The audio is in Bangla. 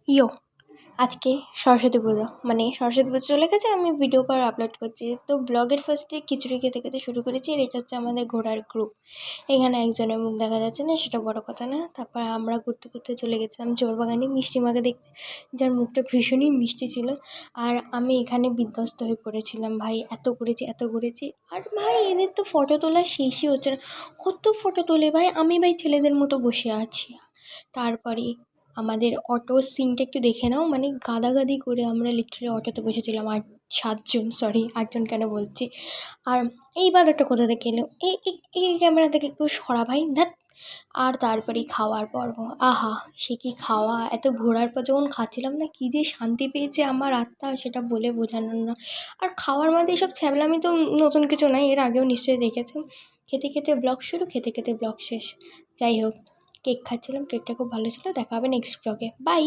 ইয়ো আজকে সরস্বতী পুজো সরস্বতী পুজো চলে গেছে, আমি ভিডিও করে আপলোড করছি। তো ব্লগের ফার্স্টে খিচুড়ি খেতে খেতে শুরু করেছি। আর এটা হচ্ছে আমাদের ঘোরার গ্রুপ। এখানে একজনের মুখ দেখা যাচ্ছে না, সেটা বড় কথা না। তারপর আমরা ঘুরতে ঘুরতে চলে গেছিলাম চোরবাগানে মিষ্টিমাকে দেখতে, যার মুখটা ভীষণই মিষ্টি ছিল। আর আমি এখানে বিধ্বস্ত হয়ে পড়েছিলাম, ভাই এত ঘুরেছি। আর ভাই এদের তো ফটো তোলা শেষই হচ্ছে না, কত ফটো তোলে ভাই। আমি ভাই ছেলেদের মতো বসে আছি। তারপরে আমাদের অটোর সিনটা একটু দেখে নাও, গাদাগাদি করে আমরা লিটারালি অটোতে বসেছিলাম 8জন কেন বলছি। আর এই বাঁদরটা কোথা থেকে এলো, এই ক্যামেরা থেকে একটু সরা ভাই, ধ্যাৎ। আর তারপরে খাওয়ার পর্ব, আহা সে কি খাওয়া! এত ঘোরার পর যখন খাচ্ছিলাম না, কী যে শান্তি পেয়েছে আমার আত্মা, সেটা বলে বোঝানোর না। আর খাওয়ার মধ্যে এসব ছ্যাবলামি তো নতুন কিছু নয়, এর আগেও নিশ্চয়ই দেখেছেন। খেতে খেতে ব্লগ শুরু, খেতে খেতে ব্লগ শেষ। যাই হোক, কেক খাচ্ছিলাম, কেকটা খুব ভালো ছিল। দেখা হবে নেক্সট ব্লগে, বাই।